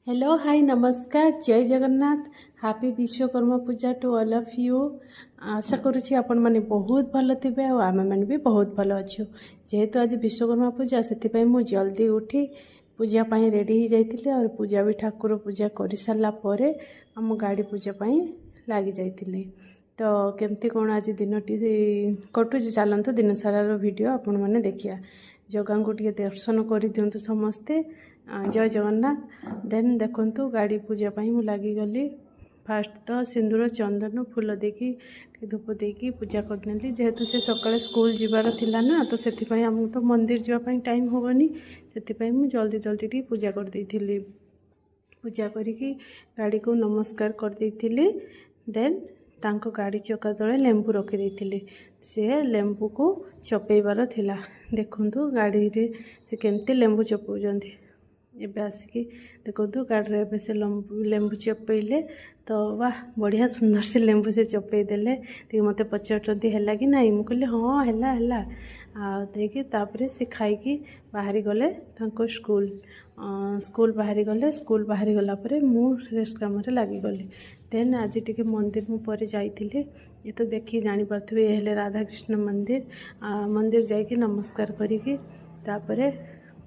Hello hi नमस्कार जय Jagannath happy Vishwakarma Puja to all of you. आशा करुँची आपण माने बहुत भल थे और आम मैंने भी बहुत भल अच्छु। जेहेतु आज विश्वकर्मा पूजा से मुझे जल्दी उठी पूजा पाई रेडी हो जाइए और पूजा भी ठाकुर पूजा कर सारा पर आम गाड़ी पूजा पाई लगी जाइए। तो केमती कौन आज दिनटी कटुच चलतु दिन सारा वीडियो आपण मैंने देखिया। जगह को टे दर्शन कर दिंतु समस्ते। जय जगन्नाथ। देन देखंतु गाड़ी पूजा पाई मु लगी गली। फास्ट तो सिंदूर चंदन फूल देकी धूप देकी पूजा करनेली। जेहेतु से सकाଳେ स्कूल जीवार थिला ना तो सेथिपाई हमको तो मंदिर जावाई टाइम होबनी सेथिपाई मु जल्दी जल्दी टी पूजा कर देइथिली। पूजा करिकी गाड़ी को नमस्कार कर देइथिली। देन तांको गाड़ी चक्का तले लेंबू रखी देइथिली। से लेंबू को चपेइबार थिला। देखंतु गाड़ी रे से केमती लेंबू चपौजंती। एबे आसिकी देखो गाड़ी में से लेंबू चपेले तो वाह बढ़िया सुंदर से लेंबू से चपे देले। ती मते पचारती है कि नहीं मुझे हाँ है देखिए तापर से खाई बाहरी गले तांको स्कूल स्कूल बाहरी गले। स्कूल बाहरी गला परे मु रेस्ट काम लगी गली। देन आज टी मंदिर मु पर जाइए। ये तो देखी जानी पार्थे ये राधा कृष्ण मंदिर। मंदिर जाइए नमस्कार करी तापर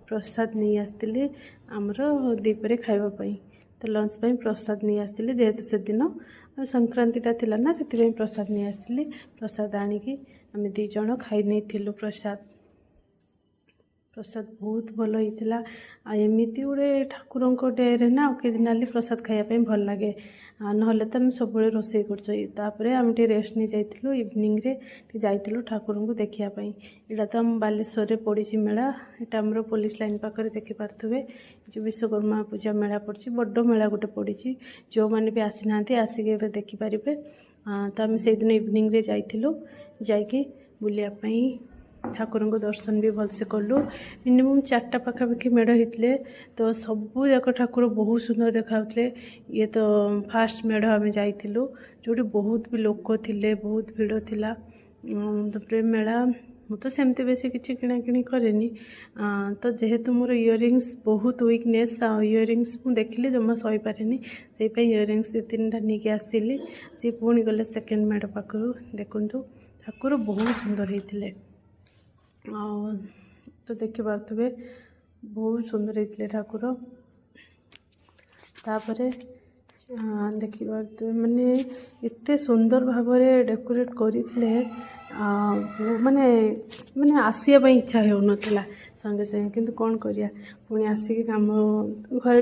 प्रसाद नहीं आसती आमर दीपरे खावाई। तो लंच पे प्रसाद नहीं आसती जेहेतु से दिन संक्रांतिटा थिला ना से प्रसाद नहीं आसती। प्रसाद आनिकी आम दीज खाई नहीं प्रसाद। प्रसाद बहुत भल होता। एमती गोटे ठाकुर डे ना ओकेजनाली प्रसाद खायापी भल लगे। ना तो आम सब रोसे कर आम रेस्ट नहीं जाइलु। इवनिंग रे जाइलु ठाकुर को देखापी। यहाँ तो आम बालेश्वर पड़ी मेला। यहाँ आम पुलिस लाइन पाखे देखिपे जो विश्वकर्मा पूजा मेला पड़ी बड़ मेला गोटे पड़ी। जो मैंने भी आसी ना आसिक देखिपारे। तो आम से दिन इवनिंग रे जाइलु जाकि बुलायापी ठाकुर को दर्शन भी भलसे कलु। मिनिमम 4टा पाखापाखि मेढ़ होते तो सबू जाक ठाकुर बहुत सुंदर देखाते। ये तो फास्ट मेढ़ आम जाइलु जो बहुत भी लोक थे बहुत भीड़ थिला। तापर मेला मुझे सेमती बेसी किसी किणाकिणी करेनि। तो जेहेतु मोर इयरिंग्स बहुत वीकनेस इयरिंग्स मुझे देखिली जमा सही पारे से इयरिंग्स 2-3टा नहीं आसती। सी पुणी गले सेकेंड मेढ़ पाखु देखु ठाकुर बहुत सुंदर होते। तो देखी पारे बहुत सुंदर होते ठाकुर। तापर देखी पारे माने एते सुंदर भाव डेकोरेट करते माने माने आसिया इच्छा हो नाला संगे संगे किंतु कौन करिया पुणी आसिक काम घर